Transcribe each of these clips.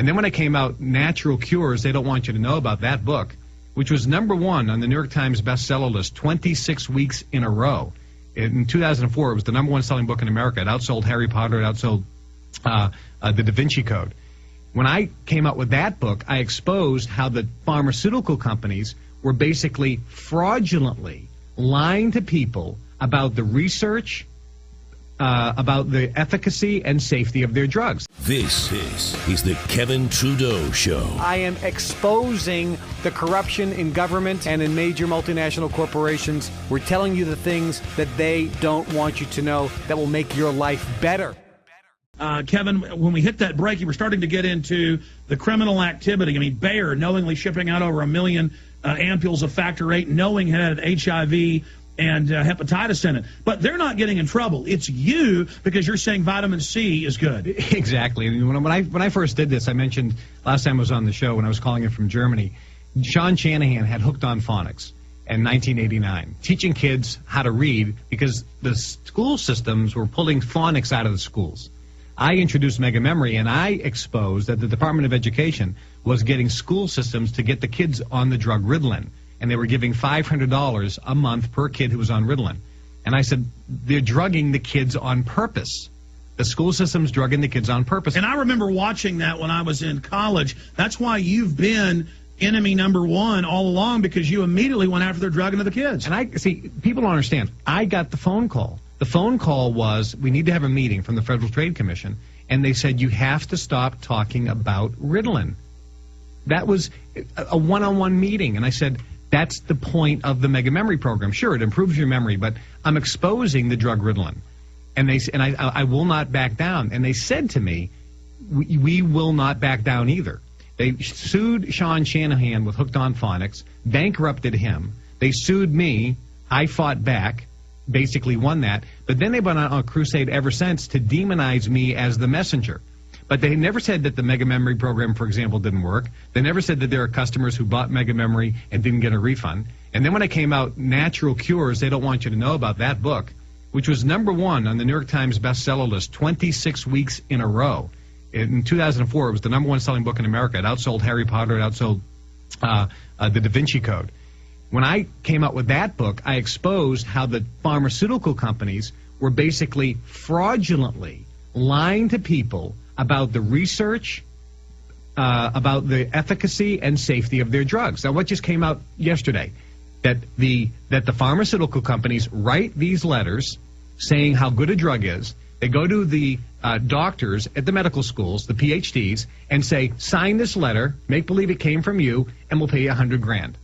And then when I came out, Natural Cures, They Don't Want You to Know About, that book, which was #1 on the New York Times bestseller list 26 weeks in a row. In 2004, it was the #1 selling book in America. It outsold Harry Potter. It outsold the Da Vinci Code. When I came out with that book, I exposed how the pharmaceutical companies were basically fraudulently lying to people about the research, about the efficacy and safety of their drugs. This is the Kevin Trudeau Show. I am exposing the corruption in government and in major multinational corporations. We're telling you the things that they don't want you to know that will make your life better. Kevin, when we hit that break, you were starting to get into the criminal activity. I mean, Bayer knowingly shipping out over 1 million ampules of Factor 8, knowing it had HIV and hepatitis in it. But they're not getting in trouble. It's you, because you're saying vitamin C is good. Exactly. I mean, when I first did this, I mentioned last time I was on the show when I was calling it from Germany, Sean Shanahan had Hooked on Phonics in 1989, teaching kids how to read because the school systems were pulling phonics out of the schools. I introduced Mega Memory, and I exposed that the Department of Education was getting school systems to get the kids on the drug Ritalin, and they were giving $500 a month per kid who was on Ritalin. And I said, they're drugging the kids on purpose. The school system's drugging the kids on purpose. And I remember watching that when I was in college. That's why you've been enemy #1 all along, because you immediately went after their drugging of the kids. And I see, people don't understand. I got the phone call. The phone call was, we need to have a meeting from the Federal Trade Commission, and they said, you have to stop talking about Ritalin. That was a one-on-one meeting, and I said, that's the point of the Mega Memory program. Sure, it improves your memory, but I'm exposing the drug Ritalin. And I will not back down. And they said to me, we will not back down either. They sued Sean Shanahan with Hooked on Phonics, bankrupted him. They sued me. I fought back, basically won that. But then they've been on a crusade ever since to demonize me as the messenger. But they never said that the Mega Memory program, for example, didn't work. They never said that there are customers who bought Mega Memory and didn't get a refund. And then when I came out, Natural Cures, They Don't Want You to Know About, that book, which was #1 on the New York Times bestseller list 26 weeks in a row. In 2004, it was the #1 selling book in America. It outsold Harry Potter. It outsold the Da Vinci Code. When I came out with that book, I exposed how the pharmaceutical companies were basically fraudulently lying to people about the research, about the efficacy and safety of their drugs. Now, what just came out yesterday? That the pharmaceutical companies write these letters saying how good a drug is. They go to the doctors at the medical schools, the PhDs, and say, sign this letter, make believe it came from you, and we'll pay you $100 grand.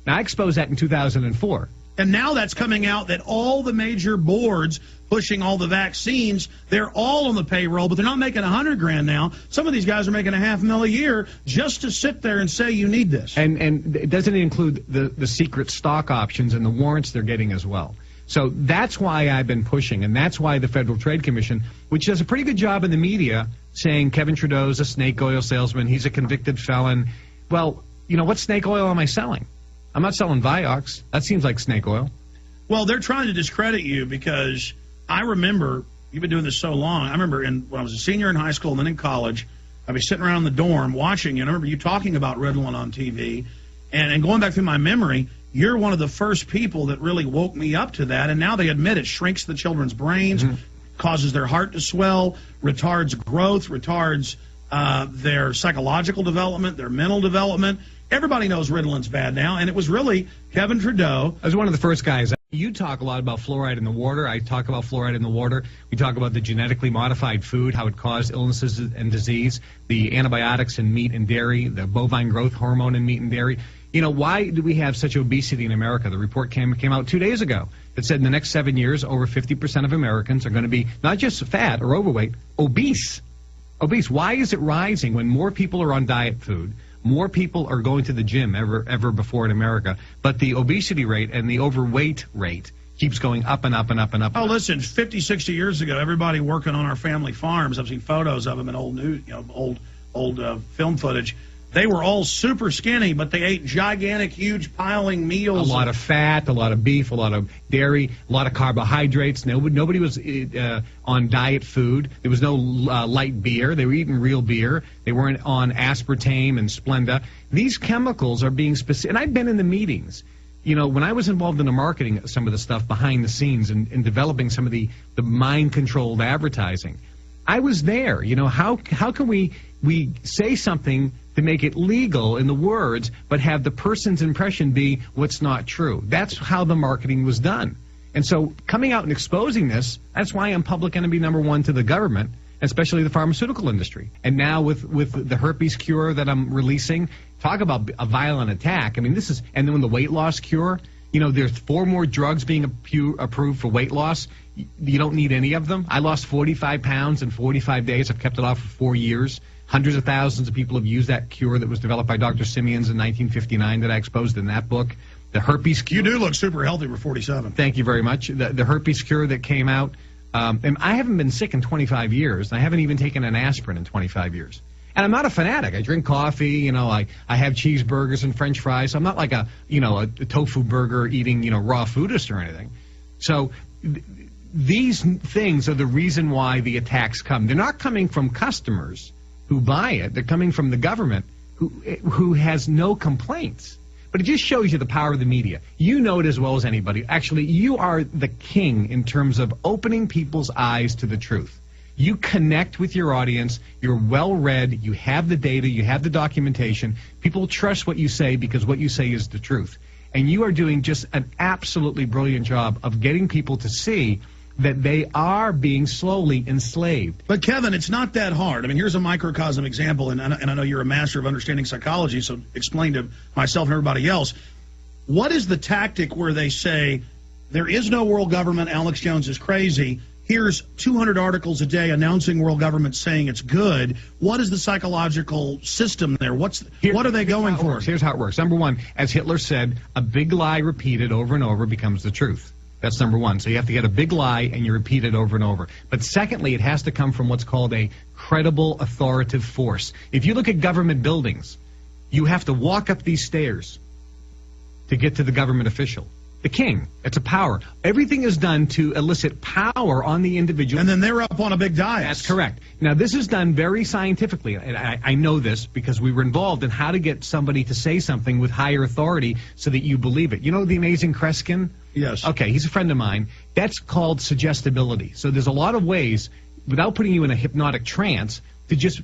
Now, I exposed that in 2004. And now that's coming out that all the major boards pushing all the vaccines, they're all on the payroll, but they're not making $100 grand now. Some of these guys are making $500,000 a year just to sit there and say you need this. And doesn't it include the secret stock options and the warrants they're getting as well? So that's why I've been pushing, and that's why the Federal Trade Commission, which does a pretty good job in the media, saying Kevin Trudeau's a snake oil salesman, he's a convicted felon. Well, you know, what snake oil am I selling? I'm not selling Vioxx. That seems like snake oil. Well, they're trying to discredit you because I remember, you've been doing this so long, I remember when I was a senior in high school and then in college, I'd be sitting around the dorm watching you, and I remember you talking about Ritalin on TV, and going back through my memory, you're one of the first people that really woke me up to that, and now they admit it shrinks the children's brains, causes their heart to swell, retards growth, retards their psychological development, their mental development. Everybody knows Ritalin's bad now, and it was really Kevin Trudeau. I was one of the first guys. You talk a lot about fluoride in the water. I talk about fluoride in the water. We talk about the genetically modified food, how it caused illnesses and disease, the antibiotics in meat and dairy, the bovine growth hormone in meat and dairy. You know, why do we have such obesity in America? The report came out 2 days ago that said in the next 7 years, over 50% of Americans are going to be not just fat or overweight, obese. Obese. Why is it rising when more people are on diet food? More people are going to the gym ever before in America, but the obesity rate and the overweight rate keeps going up and up and up and up. Oh, listen, 50, 60 years ago, everybody working on our family farms, I've seen photos of them in old news, old film footage. they were all super skinny, but they ate gigantic, huge piling meals. A lot of fat, a lot of beef, a lot of dairy, a lot of carbohydrates. Nobody was on diet food. There was no light beer. They were eating real beer. They weren't on aspartame and Splenda. These chemicals are being specific. And I've been in the meetings. You know, when I was involved in the marketing of some of the stuff behind the scenes and developing some of the mind-controlled advertising, I was there. You know, how can we say something to make it legal in the words, but have the person's impression be what's not true? That's how the marketing was done. And so coming out and exposing this, that's why I'm public enemy number one to the government, especially the pharmaceutical industry. And now with the herpes cure that I'm releasing, talk about a violent attack. I mean, this is, and then the weight loss cure, you know, there's 4 more drugs being approved for weight loss. You don't need any of them. I lost 45 pounds in 45 days. I've kept it off for 4 years. Hundreds of thousands of people have used that cure that was developed by Dr. Simeons in 1959 that I exposed in that book. The herpes cure. You do look super healthy for 47. Thank you very much. The herpes cure that came out. And I haven't been sick in 25 years, and I haven't even taken an aspirin in 25 years. And I'm not a fanatic. I drink coffee, you know, I have cheeseburgers and French fries. I'm not like a tofu burger eating, raw foodist or anything. So these things are the reason why the attacks come. They're not coming from customers who buy it. They're coming from the government who has no complaints. But it just shows you the power of the media. You know it as well as anybody. Actually, you are the king in terms of opening people's eyes to the truth. You connect with your audience. You're well-read. You have the data. You have the documentation. People trust what you say because what you say is the truth. And you are doing just an absolutely brilliant job of getting people to see that they are being slowly enslaved. But, Kevin, it's not that hard. I mean, here's a microcosm example, and I know you're a master of understanding psychology, so explain to myself and everybody else. What is the tactic where they say, there is no world government, Alex Jones is crazy, here's 200 articles a day announcing world government saying it's good. What is the psychological system there? What are they going for? Here's how it works. Number one, as Hitler said, a big lie repeated over and over becomes the truth. That's number one. So you have to get a big lie and you repeat it over and over. But secondly, it has to come from what's called a credible authoritative force. If you look at government buildings, you have to walk up these stairs to get to the government official. The king. It's a power. Everything is done to elicit power on the individual. And then they're up on a big dais. That's correct. Now, this is done very scientifically. And I know this because we were involved in how to get somebody to say something with higher authority so that you believe it. You know the amazing Kreskin? Yes. Okay, he's a friend of mine. That's called suggestibility. So there's a lot of ways, without putting you in a hypnotic trance, to just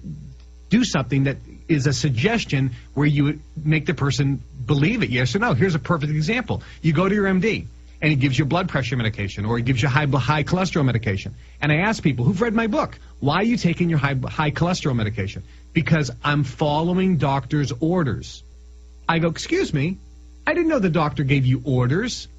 do something that is a suggestion where you make the person believe it, yes or no. Here's a perfect example. You go to your MD, and he gives you blood pressure medication, or he gives you high cholesterol medication. And I ask people who've read my book, why are you taking your high cholesterol medication? Because I'm following doctor's orders. I go, excuse me, I didn't know the doctor gave you orders.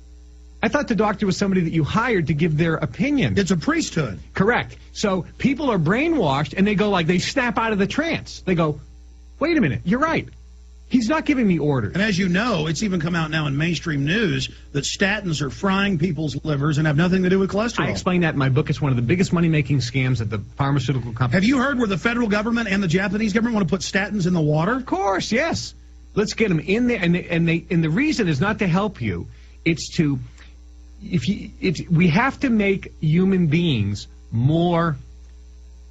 I thought the doctor was somebody that you hired to give their opinion. It's a priesthood. Correct. So people are brainwashed, and they go like, they snap out of the trance. They go, wait a minute, you're right. He's not giving me orders. And as you know, it's even come out now in mainstream news that statins are frying people's livers and have nothing to do with cholesterol. I explain that in my book. It's one of the biggest money-making scams that the pharmaceutical companies... Have you heard where the federal government and the Japanese government want to put statins in the water? Of course, yes. Let's get them in there. And the reason is not to help you. It's to... we have to make human beings more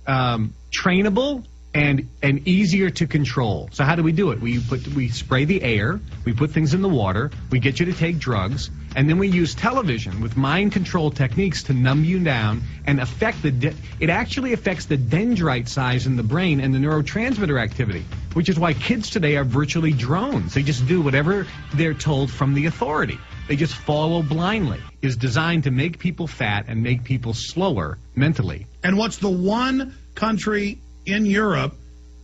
trainable and easier to control. So how do we do it? We spray the air, we put things in the water, we get you to take drugs, and then we use television with mind control techniques to numb you down and affect it actually affects the dendrite size in the brain and the neurotransmitter activity, which is why kids today are virtually drones. They just do whatever they're told from the authority. They just follow blindly. It's designed to make people fat and make people slower mentally. And what's the one country in Europe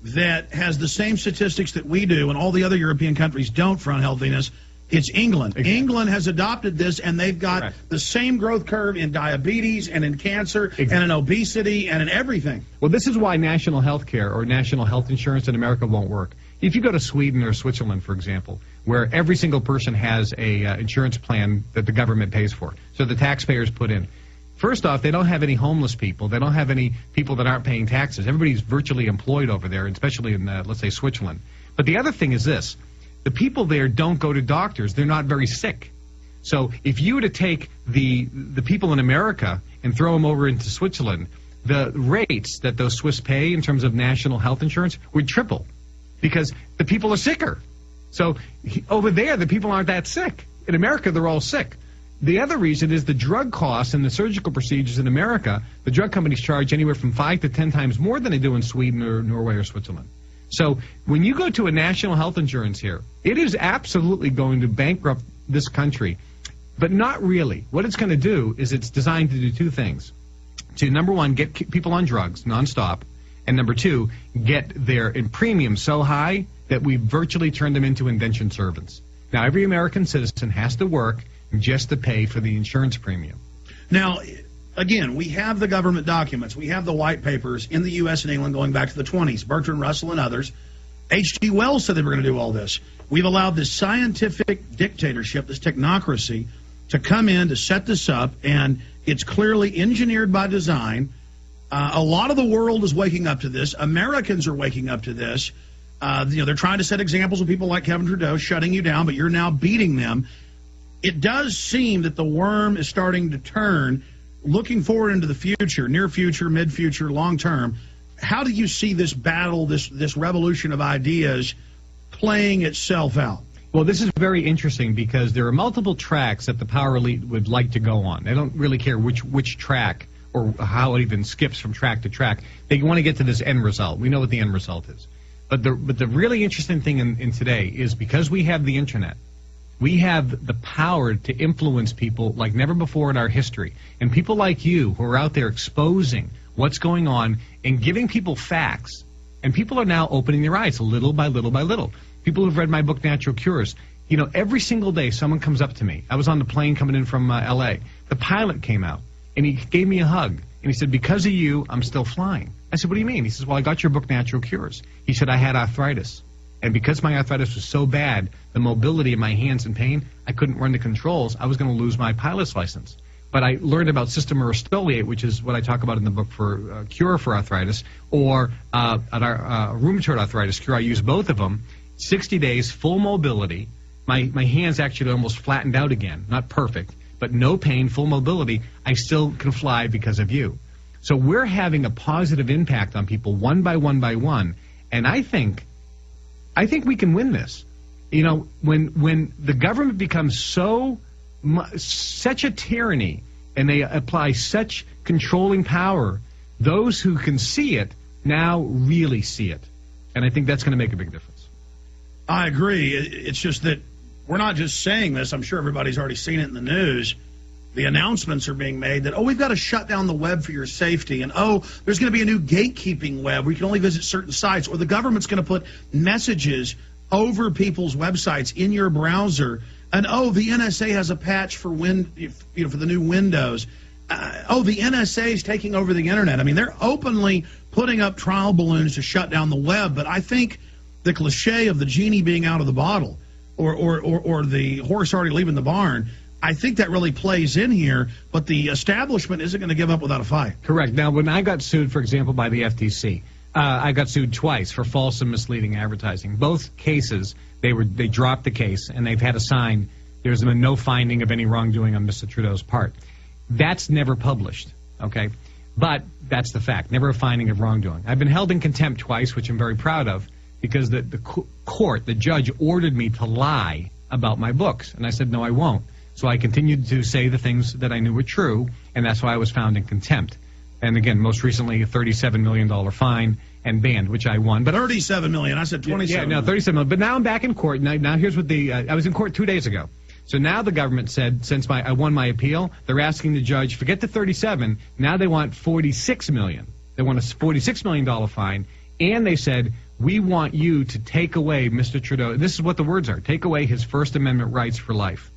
that has the same statistics that we do and all the other European countries don't for unhealthiness? It's England. Exactly. England has adopted this, and they've got the same growth curve in diabetes and in cancer and in obesity and in everything. Well, this is why national health care or national health insurance in America won't work. If you go to Sweden or Switzerland, for example, where every single person has a insurance plan that the government pays for, so the taxpayers put in, First off, they don't have any homeless people. They don't have any people that aren't paying taxes. Everybody's virtually employed over there, especially in, let's say, Switzerland. But the other thing is this. The people there don't go to doctors. They're not very sick. So if you were to take the people in America and throw them over into Switzerland, the rates that those Swiss pay in terms of national health insurance would triple because the people are sicker. So over there, the people aren't that sick. In America, they're all sick. The other reason is the drug costs and the surgical procedures in America. The drug companies charge anywhere from 5 to 10 times more than they do in Sweden or Norway or Switzerland. So when you go to a national health insurance here, it is absolutely going to bankrupt this country, but not really. What it's going to do is it's designed to do two things. To, number one, get people on drugs nonstop, and number two, get their premium so high that we virtually turn them into indentured servants. Now, every American citizen has to work just to pay for the insurance premium. Now, again, we have the government documents. We have the white papers in the U.S. and England going back to the 20s. Bertrand Russell and others. H.G. Wells said they were going to do all this. We've allowed this scientific dictatorship, this technocracy, to come in to set this up, and it's clearly engineered by design. A lot of the world is waking up to this. Americans are waking up to this. They're trying to set examples with people like Kevin Trudeau, shutting you down, but you're now beating them. It does seem that the worm is starting to turn, looking forward into the future, near future, mid-future, long-term. How do you see this battle, this revolution of ideas playing itself out? Well, this is very interesting because there are multiple tracks that the power elite would like to go on. They don't really care which track or how it even skips from track to track. They want to get to this end result. We know what the end result is. But the really interesting thing in today is because we have the internet, we have the power to influence people like never before in our history. And people like you who are out there exposing what's going on and giving people facts. And people are now opening their eyes little by little by little. People who've read my book, Natural Cures, every single day someone comes up to me. I was on the plane coming in from L.A. The pilot came out, and he gave me a hug. And he said, because of you, I'm still flying. I said, what do you mean? He says, well, I got your book, Natural Cures. He said, I had arthritis. And because my arthritis was so bad, the mobility of my hands and pain, I couldn't run the controls. I was going to lose my pilot's license. But I learned about system restoliate, which is what I talk about in the book for cure for arthritis, or rheumatoid arthritis cure. I use both of them. 60 days, full mobility. My hands actually almost flattened out again. Not perfect, but no pain, full mobility. I still can fly because of you. So we're having a positive impact on people one by one by one. And I think we can win this. When the government becomes such a tyranny and they apply such controlling power, those who can see it now really see it. And I think that's going to make a big difference. I agree. It's just that we're not just saying this. I'm sure everybody's already seen it in the news. The announcements are being made that, we've got to shut down the web for your safety. And, there's going to be a new gatekeeping web where you can only visit certain sites. Or the government's going to put messages over people's websites in your browser. And, the NSA has a patch for for the new Windows. The NSA is taking over the Internet. I mean, they're openly putting up trial balloons to shut down the web. But I think the cliche of the genie being out of the bottle or the horse already leaving the barn, I think that really plays in here, but the establishment isn't going to give up without a fight. Correct. Now, when I got sued, for example, by the FTC, I got sued twice for false and misleading advertising. Both cases, they dropped the case, and they've had a sign, there's been no finding of any wrongdoing on Mr. Trudeau's part. That's never published, okay? But that's the fact, never a finding of wrongdoing. I've been held in contempt twice, which I'm very proud of, because the court, the judge, ordered me to lie about my books. And I said, no, I won't. So I continued to say the things that I knew were true, and that's why I was found in contempt. And again, most recently, a $37 million fine and banned, which I won. But $37 million. I said $27 million. Yeah, no, $37 million. But now I'm back in court. Now here's what I was in court 2 days ago. So now the government said, since I won my appeal, they're asking the judge, forget the 37, now they want $46 million. They want a $46 million fine, and they said, we want you to take away Mr. Trudeau. This is what the words are. Take away his First Amendment rights for life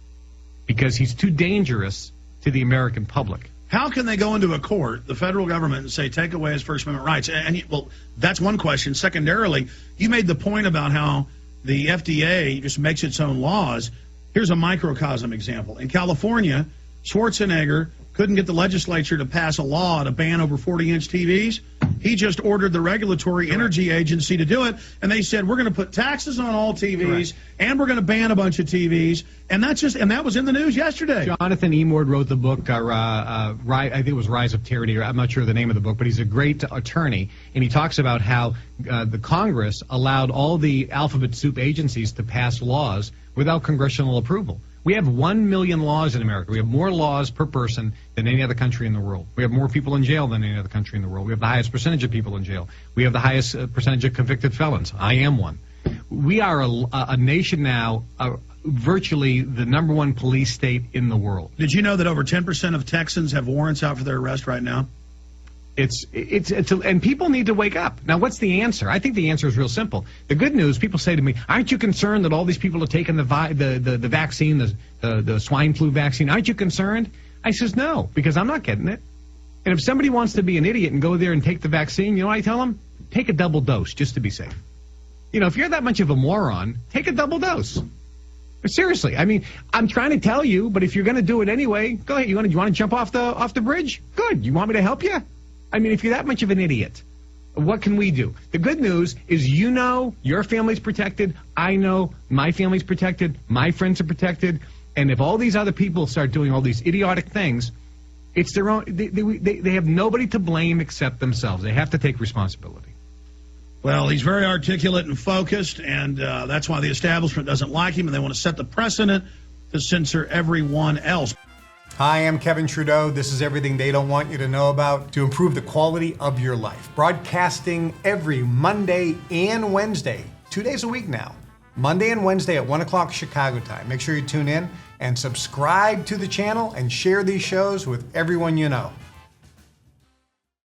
because he's too dangerous to the American public. How can they go into a court, the federal government, and say, take away his First Amendment rights? Well, that's one question. Secondarily, you made the point about how the FDA just makes its own laws. Here's a microcosm example. In California, Schwarzenegger couldn't get the legislature to pass a law to ban over 40-inch TVs. He just ordered the Regulatory Energy Agency to do it, and they said, we're going to put taxes on all TVs, and we're going to ban a bunch of TVs, and that was in the news yesterday. Jonathan Emord wrote the book, I think it was Rise of Tyranny, I'm not sure the name of the book, but he's a great attorney, and he talks about how the Congress allowed all the alphabet soup agencies to pass laws without congressional approval. We have 1 million laws in America. We have more laws per person than any other country in the world. We have more people in jail than any other country in the world. We have the highest percentage of people in jail. We have the highest percentage of convicted felons. I am one. We are a nation now, virtually the #1 police state in the world. Did you know that over 10% of Texans have warrants out for their arrest right now? And people need to wake up. Now, what's the answer? I think the answer is real simple. The good news, people say to me, aren't you concerned that all these people are taking the vaccine, the swine flu vaccine? Aren't you concerned? I says, no, because I'm not getting it. And if somebody wants to be an idiot and go there and take the vaccine, you know what I tell them? Take a double dose just to be safe. You know, if you're that much of a moron, take a double dose. But seriously, I mean, I'm trying to tell you, but if you're going to do it anyway, go ahead. You want to jump off the bridge? Good. You want me to help you? I mean, if you're that much of an idiot, what can we do? The good news is, you know, your family's protected. I know my family's protected. My friends are protected. And if all these other people start doing all these idiotic things, it's their own. They have nobody to blame except themselves. They have to take responsibility. Well, he's very articulate and focused, and that's why the establishment doesn't like him, and they want to set the precedent to censor everyone else. Hi, I'm Kevin Trudeau. This is everything they don't want you to know about to improve the quality of your life. Broadcasting every Monday and Wednesday, 2 days a week now. Monday and Wednesday at 1 o'clock Chicago time. Make sure you tune in and subscribe to the channel and share these shows with everyone you know.